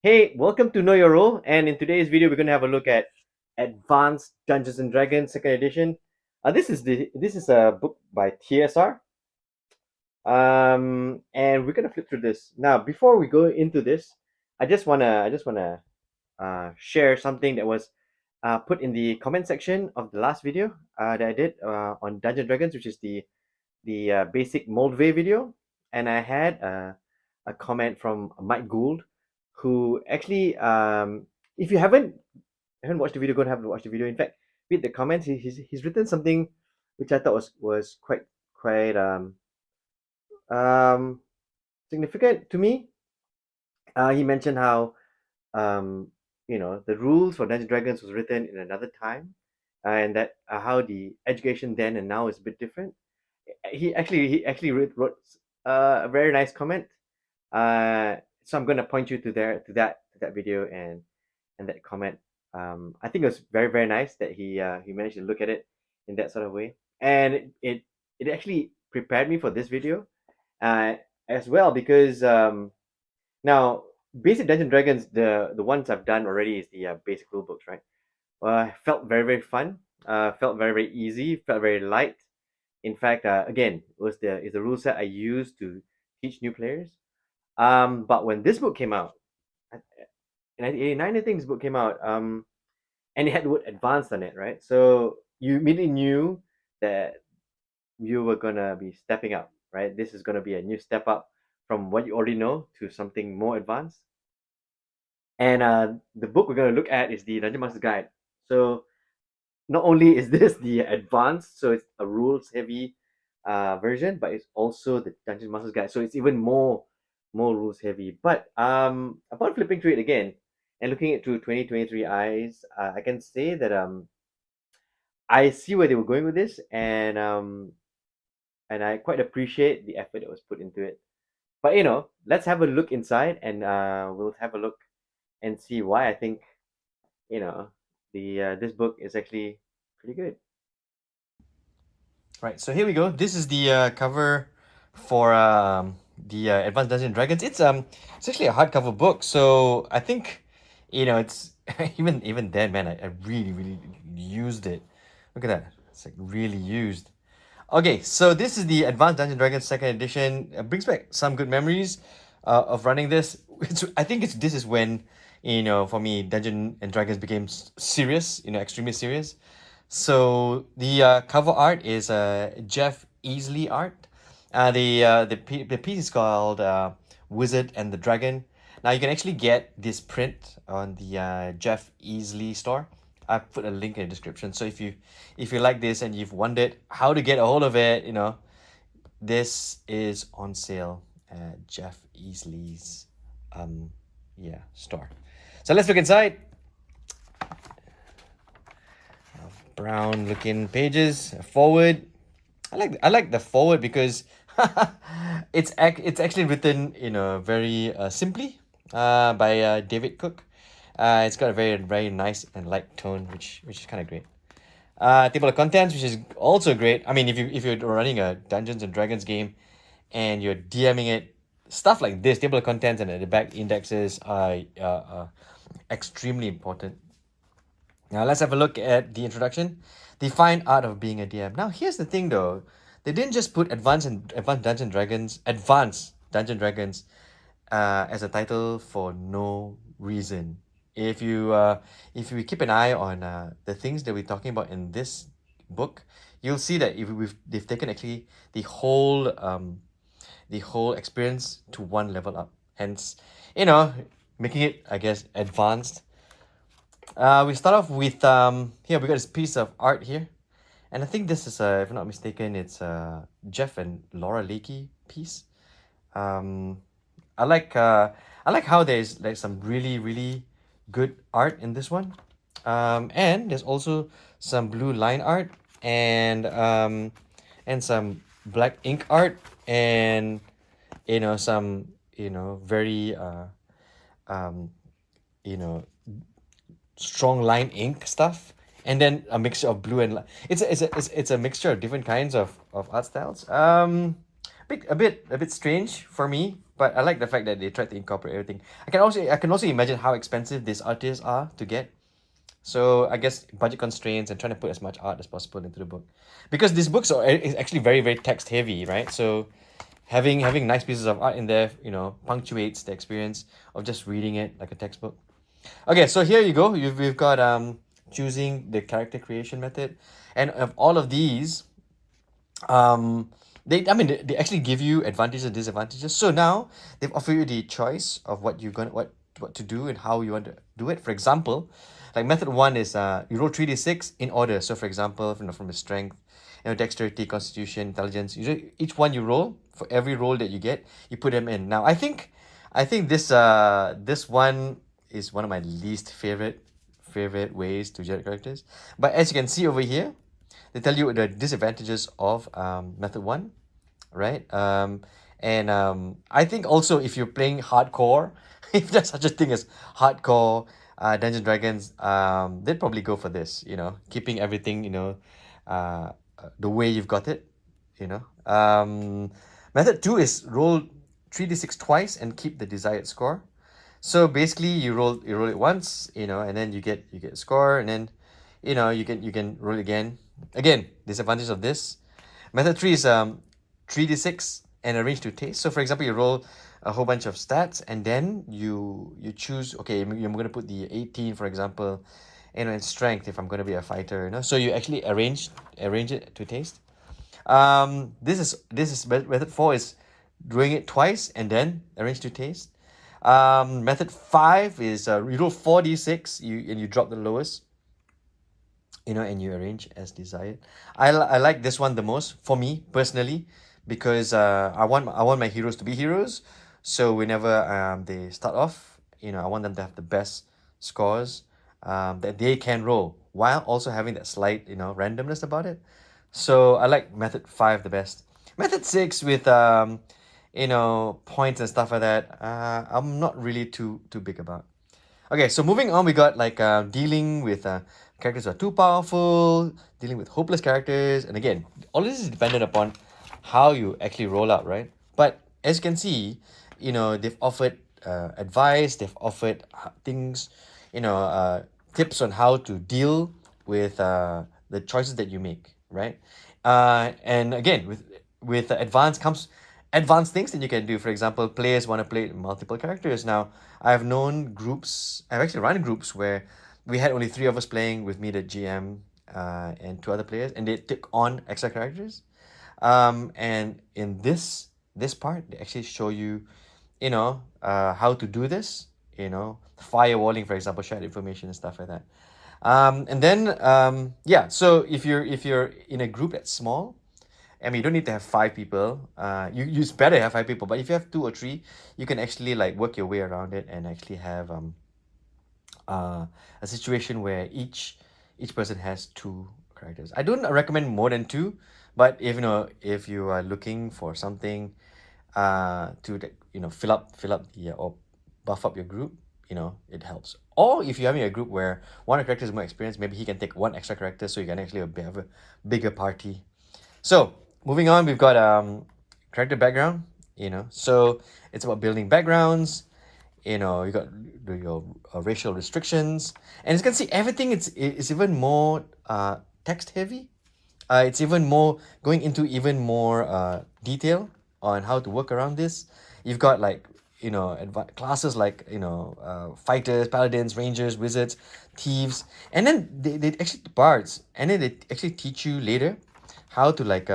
Hey, welcome to Know Your Role, and in today's video, we're going to have a look at Advanced Dungeons and Dragons Second Edition. This is a book by TSR, and we're going to flip through this now. Before we go into this, I just wanna share something that was put in the comment section of the last video that I did on Dungeons and Dragons, which is the basic Moldvay video, and I had a comment from Mike Gould, who actually, if you haven't watched the video, go and have to watch the video. In fact, read the comments. He's written something which I thought was quite um, significant to me. He mentioned how um, the rules for Dungeons and Dragons was written in another time, and that how the education then and now is a bit different. He actually wrote a very nice comment. So I'm gonna point you to that video and that comment. I think it was very very nice that he managed to look at it in that sort of way, and it actually prepared me for this video, uh, as well because now basic Dungeons and Dragons, the ones I've done already is the basic rule books, right? Felt very very fun. Felt very very easy. Felt very light. In fact, again, is the rule set I used to teach new players. But when this book came out, in 1989, I think this book came out, and it had the word advanced on it, right? So you immediately knew that you were gonna be stepping up, right? This is gonna be a new step up from what you already know to something more advanced. And the book we're gonna look at is the Dungeon Master's Guide. So not only is this the advanced, so it's a rules heavy version, but it's also the Dungeon Master's Guide. So it's even more rules heavy. But upon flipping through it again and looking at through 2023 eyes, I can say that I see where they were going with this, and I quite appreciate the effort that was put into it. But let's have a look inside, and we'll have a look and see why I think you know the this book is actually pretty good. Right, so here we go. This is the cover for the Advanced Dungeons and Dragons. It's actually a hardcover book, so I think it's even then, man, I really really used it. Look at that, it's like really used. Okay, so this is the Advanced Dungeons and Dragons Second Edition. It brings back some good memories of running this. I think this is when for me Dungeons and Dragons became serious, extremely serious. So the cover art is Jeff Easley art. The piece is called Wizard and the Dragon. Now you can actually get this print on the Jeff Easley store. I put a link in the description. So if you like this and you've wondered how to get a hold of it, this is on sale at Jeff Easley's store. So let's look inside. Brown looking pages. Forward. I like the forward because it's actually written very simply by David Cook. It's got a very very nice and light tone, which is kind of great. Table of contents, which is also great. I mean, if you're running a Dungeons and Dragons game and you're DMing it, stuff like this, table of contents and at the back indexes are extremely important. Now let's have a look at the introduction. The fine art of being a DM. Now here's the thing though. They didn't just put Advanced Dungeon Dragons as a title for no reason. If you keep an eye on the things that we're talking about in this book, you'll see that they've taken actually the whole experience to one level up. Hence, making it, I guess, advanced. We start off with here we got this piece of art here, and I think this is if I'm not mistaken, it's Jeff and Laura Lakey piece. Um, I like how there's like some really really good art in this one, and there's also some blue line art and some black ink art and some very um you know strong line ink stuff, and then a mixture of blue and it's a mixture of different kinds of art styles. a bit strange for me, but I like the fact that they tried to incorporate everything. I can also imagine how expensive these artists are to get. So I guess budget constraints and trying to put as much art as possible into the book, because these books is actually very very text heavy, right? So having nice pieces of art in there, punctuates the experience of just reading it like a textbook. Okay, so here you go. We've got choosing the character creation method, and of all of these, they actually give you advantages and disadvantages. So now they've offered you the choice of what to do and how you want to do it. For example, like method one is you roll 3d6 in order. So for example, from the strength, dexterity, constitution, intelligence. Each one you roll, for every roll that you get, you put them in. Now I think this one is one of my least favorite ways to generate characters. But as you can see over here, they tell you the disadvantages of method one, right? And I think also if you're playing hardcore, if there's such a thing as hardcore Dungeons Dragons, they'd probably go for this, keeping everything, the way you've got it, you know. Method two is roll 3d6 twice and keep the desired score. So basically you roll it once, and then you get a score, and then you can roll it again. Again, disadvantage of this. Method three is 3d6 and arrange to taste. So for example, you roll a whole bunch of stats, and then you choose, okay, I'm going to put the 18, for example, in strength if I'm going to be a fighter, so you actually arrange it to taste. This is method four is doing it twice and then arrange to taste. Method five is you roll 4d6, you drop the lowest, and you arrange as desired. I like this one the most for me personally, because I want my heroes to be heroes. So whenever they start off, I want them to have the best scores that they can roll, while also having that slight randomness about it. So I like method five the best. Method six with points and stuff like that, I'm not really too big about. Okay, so moving on, we got like dealing with characters who are too powerful, dealing with hopeless characters, and again, all this is dependent upon how you actually roll out, right? But as you can see, they've offered advice, they've offered things, tips on how to deal with the choices that you make, right? And again, with advanced comes advanced things that you can do. For example, players want to play multiple characters. Now, I've actually run groups where we had only three of us playing, with me, the GM, and two other players, and they took on extra characters. And in this part, they actually show you, how to do this, firewalling, for example, shared information and stuff like that. And then yeah, so if you're in a group that's small, I mean, you don't need to have five people. You better have five people. But if you have two or three, you can actually like work your way around it and actually have a situation where each person has two characters. I don't recommend more than two, but if you are looking for something to fill up the or buff up your group, it helps. Or if you're having a group where one of the characters is more experienced, maybe he can take one extra character, so you can actually have a bigger party. So moving on, we've got character background. So it's about building backgrounds. You got your racial restrictions, and as you can see, everything is even more text heavy. It's even more going into even more detail on how to work around this. You've got like classes like fighters, paladins, rangers, wizards, thieves, and then they actually bards, and then they actually teach you later how to like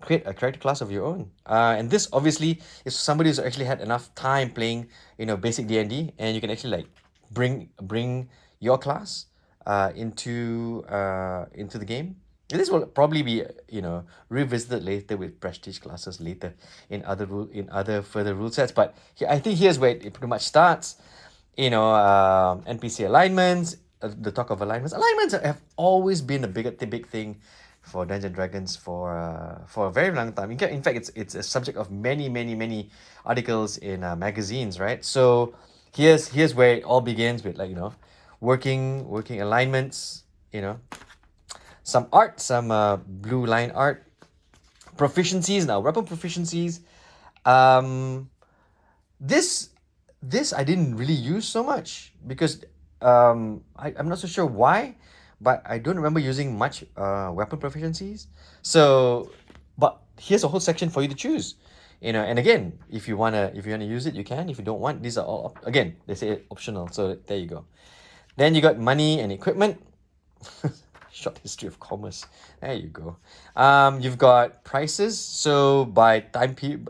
create a character class of your own. And this obviously is somebody who's actually had enough time playing basic D&D, and you can actually like bring your class into the game. And this will probably be revisited later with prestige classes later in other further rule sets. But I think here's where it pretty much starts. NPC alignments. The talk of alignments. Alignments have always been a big thing for Dungeons and Dragons for a very long time. In fact, it's a subject of many articles in magazines, right? So here's where it all begins with, like, working alignments, some art, some blue line art, Proficiencies now, weapon proficiencies. Um, this this I didn't really use so much because I'm not so sure why, but I don't remember using much weapon proficiencies. So, but here's a whole section for you to choose. And again, if you wanna use it, you can. If you don't want, these are all again, they say optional. So there you go. Then you got money and equipment. Short history of commerce. There you go. You've got prices. So by time period,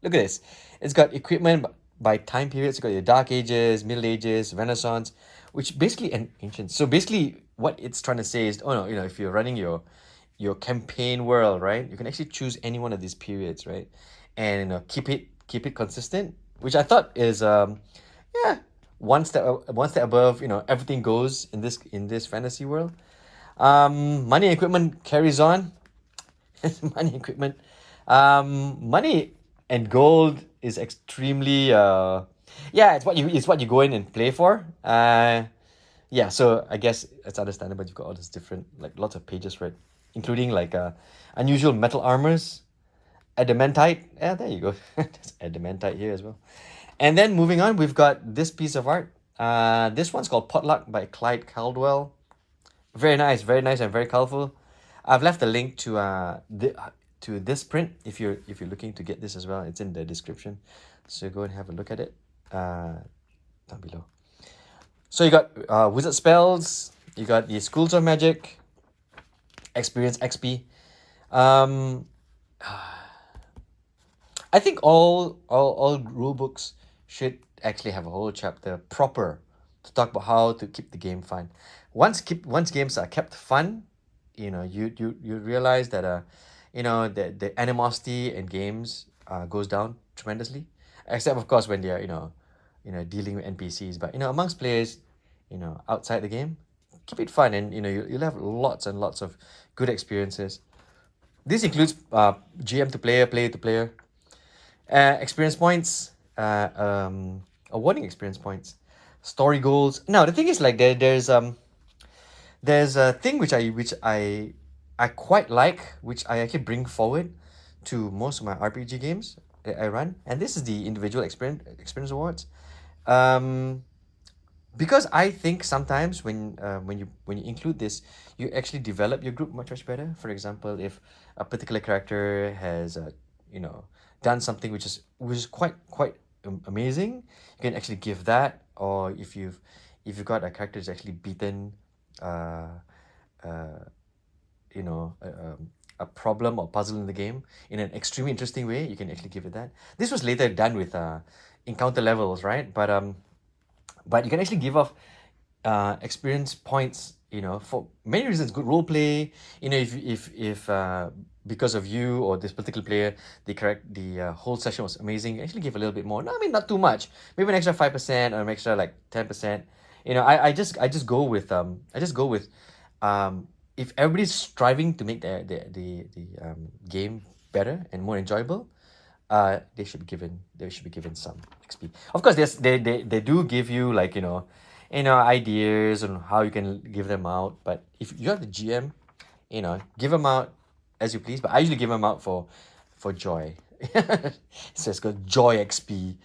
look at this. It's got equipment by time periods. You got your Dark Ages, Middle Ages, Renaissance, which basically an ancient. So basically, what it's trying to say is, oh no, if you're running your campaign world, right? You can actually choose any one of these periods, right? And keep it consistent, which I thought is yeah, one step above. Everything goes in this fantasy world. Money and equipment carries on. Money equipment. Money and gold is extremely yeah, it's what you go in and play for. Yeah, so I guess it's understandable. You've got all these different, like, lots of pages, right? Including like unusual metal armors, adamantite. Yeah, there you go. There's adamantite here as well. And then moving on, we've got this piece of art. This one's called Potluck by Clyde Caldwell. Very nice and very colorful. I've left a link to this print if you're looking to get this as well. It's in the description, so go and have a look at it down below. So you got wizard spells, you got the schools of magic, experience XP. Um, I think all rule books should actually have a whole chapter proper to talk about how to keep the game fun. Once games are kept fun, you realize that that the animosity in games goes down tremendously. Except of course when they're dealing with NPCs, but amongst players, outside the game, keep it fun, and you'll have lots and lots of good experiences. This includes GM to player, player to player, experience points, awarding experience points, story goals. Now the thing is, like, there's a thing which I quite like, which I actually bring forward to most of my RPG games that I run, and this is the individual experience awards. Um, because I think sometimes when you include this, you actually develop your group much better. For example, if a particular character has done something which is quite amazing, you can actually give that. Or if you've got a character who's actually beaten uh, uh, a problem or puzzle in the game in an extremely interesting way, you can actually give it that. This was later done with encounter levels, right? But you can actually give off experience points, for many reasons. Good role play, if because of you or this particular player, the whole session was amazing, you actually give a little bit more. No, I mean, not too much, maybe an extra 5% or an extra like 10%. I just go with if everybody's striving to make the game better and more enjoyable, they should be given some XP. Of course, they do give you, like, ideas on how you can give them out. But if you have the GM, give them out as you please. But I usually give them out for joy. So it's called Joy XP,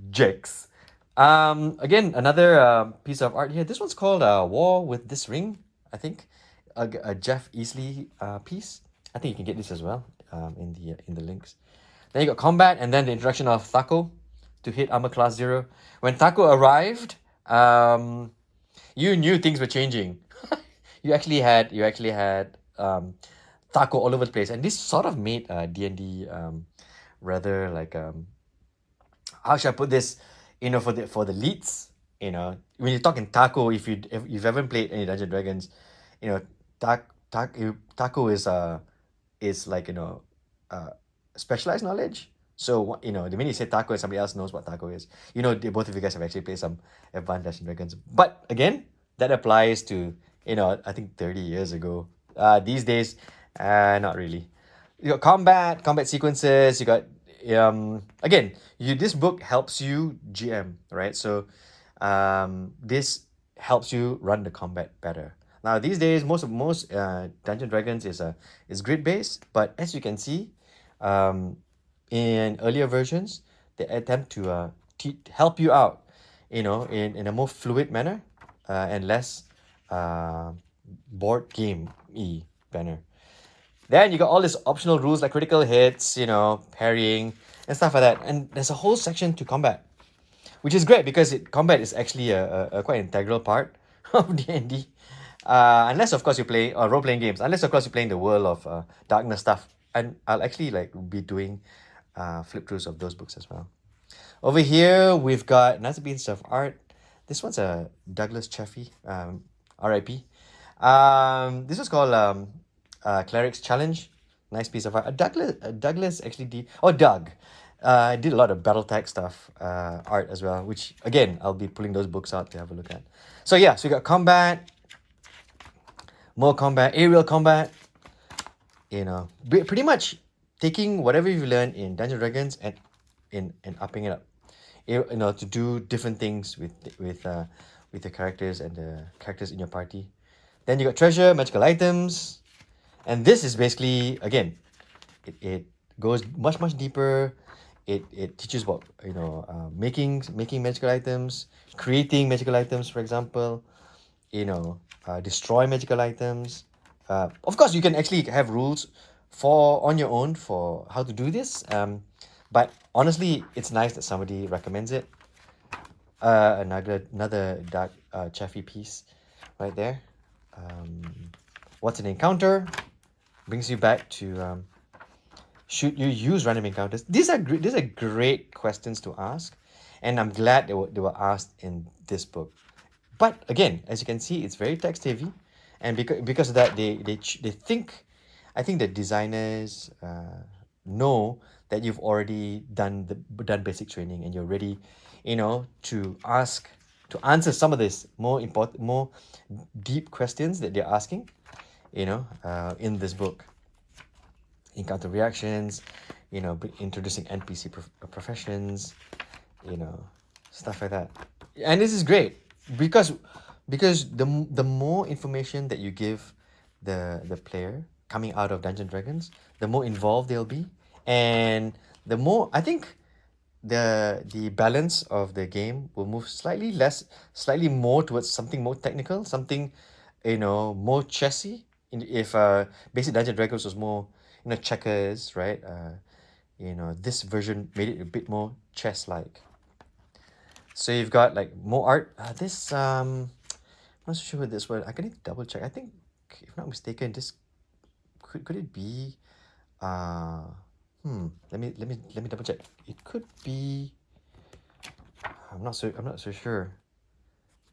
Jex. Again, another piece of art here. This one's called War with This Ring, I think. A Jeff Easley piece. I think you can get this as well in the links. Then you got combat, and then the introduction of Thaco to hit armor class 0. When Thaco arrived, you knew things were changing. you actually had Thaco all over the place, and this sort of made D&D rather like how should I put this? For the leads, when you're talking Thaco, if you've ever played any Dungeons and Dragons, you know, Taco is like, specialized knowledge. So the minute you say taco and somebody else knows what taco is, both of you guys have actually played some advanced Dungeons and Dragons. But again, that applies to I think 30 years ago. These days, not really. You got combat sequences. You got again, this book helps you GM, right? So this helps you run the combat better. Now these days, most Dungeon Dragons is grid based, but as you can see, Um, in earlier versions, they attempt to help you out, in a more fluid manner, and less uh, board game-y manner. Then you got all these optional rules like critical hits, parrying and stuff like that. And there's a whole section to combat, which is great because combat is actually a quite integral part of D&D. Unless of course you play role playing games, unless of course you're playing the World of Darkness stuff, and I'll actually like be doing flip throughs of those books as well. Over here we've got another piece of art. This one's a Douglas Chaffee, R.I.P. This was called Cleric's Challenge. Nice piece of art. Douglas actually did, oh Doug, did a lot of BattleTech stuff, art as well. Which again, I'll be pulling those books out to have a look at. So yeah, so we got combat, more combat, aerial combat. Pretty much taking whatever you've learned in Dungeons and Dragons and upping it up. To do different things with the characters and the characters in your party. Then you got treasure, magical items, and this is basically again, it goes much deeper. It teaches about making magical items, creating magical items, for example. Destroy magical items. Of course, you can actually have rules for on your own for how to do this. But honestly, it's nice that somebody recommends it. Another dark Chaffee piece, right there. What's an encounter? Brings you back to should you use random encounters? These are great questions to ask, and I'm glad they were asked in this book. But again, as you can see, it's very text heavy, and because of that, they think, I think the designers know that you've already done basic training and you're ready, to answer some of this more deep questions that they're asking, in this book. Encounter reactions, introducing NPC professions, stuff like that. And this is great because the more information that you give the player coming out of Dungeons and Dragons, the more involved they'll be, and the more I think the balance of the game will move slightly more towards something more technical, something more chessy. If basic Dungeons and Dragons was more checkers, right? This version made it a bit more chess-like. So you've got like more art. This I'm not so sure what this one. I can need to double check. I think, if not mistaken, this could it be let me double check. It could be, I'm not so sure.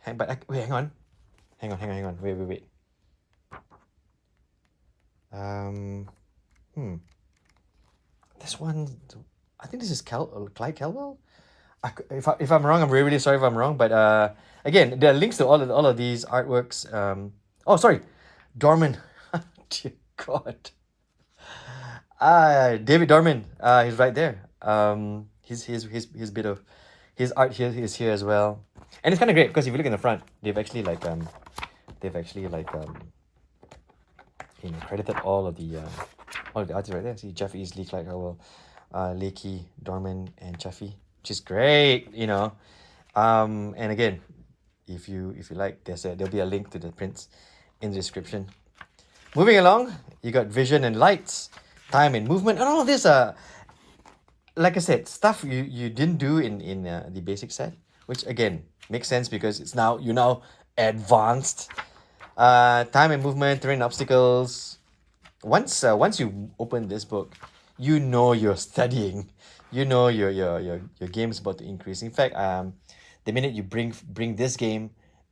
Wait, hang on. Wait. This one, I think this is Clyde Caldwell. If I'm wrong, I'm really sorry if I'm wrong. But again, there are links to all of these artworks. Oh, sorry, Dorman. Dear God. David Dorman. He's right there. His bit of his art here is here as well, and it's kind of great because if you look in the front, they've actually credited all of the artists right there. See Jeff Easley, Clyde Caldwell, Lakey, Dorman, and Chaffee, which is great. And again, if you like, there'll be a link to the prints in the description. Moving along, you got vision and lights, time and movement, and all of this like I said, stuff you didn't do in the basic set, which again makes sense because you're now advanced. Time and movement, terrain obstacles. Once you open this book, you're studying. Your game is about to increase. In fact, the minute you bring this game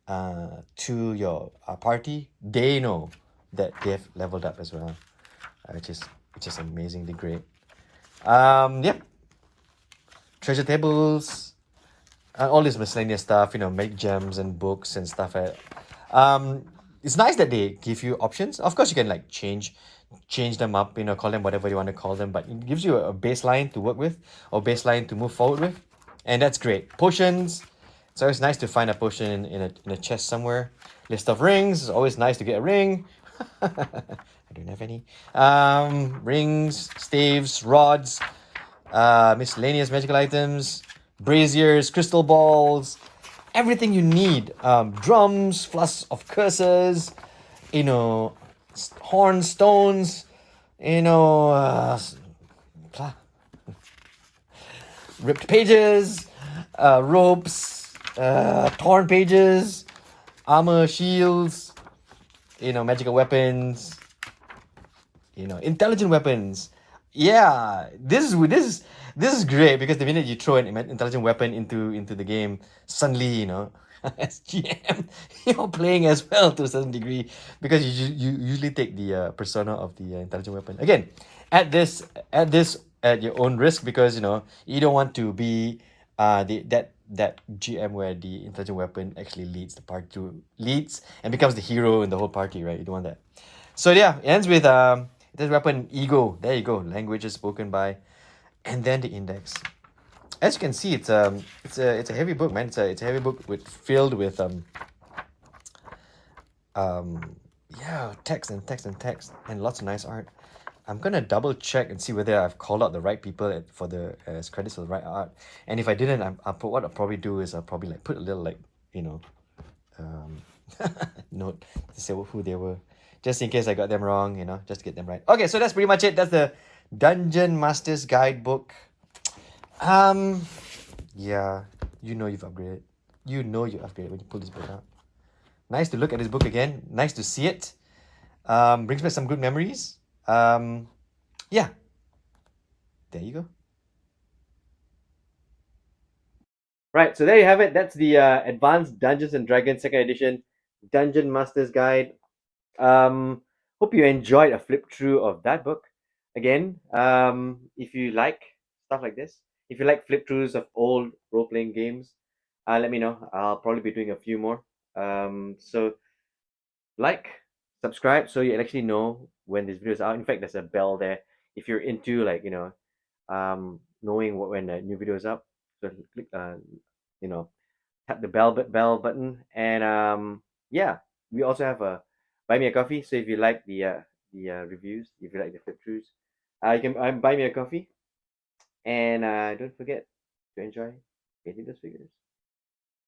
to your party, they know that they have leveled up as well, which is amazingly great. Yep. Treasure tables, all this miscellaneous stuff, make gems and books and stuff. It's nice that they give you options. Of course, you can like change them up, call them whatever you want to call them, but it gives you a baseline to work with or baseline to move forward with, and that's great. Potions. It's always nice to find a potion in a chest somewhere. List of rings. It's always nice to get a ring. I don't have any. Rings, staves, rods, miscellaneous magical items, braziers, crystal balls, everything you need. Drums, flasks of curses, horn stones, you know, ripped pages, ropes, torn pages, armor, shields, magical weapons, intelligent weapons. Yeah, this is great because the minute you throw an intelligent weapon into the game, suddenly as GM you're playing as well to a certain degree because you usually take the persona of the intelligent weapon. Again, at your own risk because you don't want to be that GM where the intelligent weapon actually leads and becomes the hero in the whole party, right? You don't want that. So yeah, it ends with this weapon ego. There you go. Languages spoken by, and then the index. As you can see, it's a heavy book, man. It's a heavy book filled with um yeah, text and text and text and lots of nice art. I'm gonna double check and see whether I've called out the right people for the as credits for the right art. And if I didn't, what I'll probably do is I'll probably like put a little you know um note to say who they were, just in case I got them wrong, just to get them right. Okay, so that's pretty much it. That's the Dungeon Master's Guidebook. Um, yeah, you've upgraded. You upgraded when you pull this book out. Nice to look at this book again. Nice to see it. Brings back some good memories. Yeah, there you go. Right, so there you have it. That's the Advanced Dungeons and Dragons Second Edition Dungeon Master's Guide. Hope you enjoyed a flip through of that book. Again, if you like stuff like this, if you like flip throughs of old role playing games, let me know. I'll probably be doing a few more. So like, subscribe, so you actually know when this video is out. In fact, there's a bell there if you're into knowing when a new video is up. So click you know tap the bell button, and yeah, we also have a buy me a coffee. So if you like the reviews, if you like the flip throughs, you can buy me a coffee, and don't forget to enjoy getting those figures.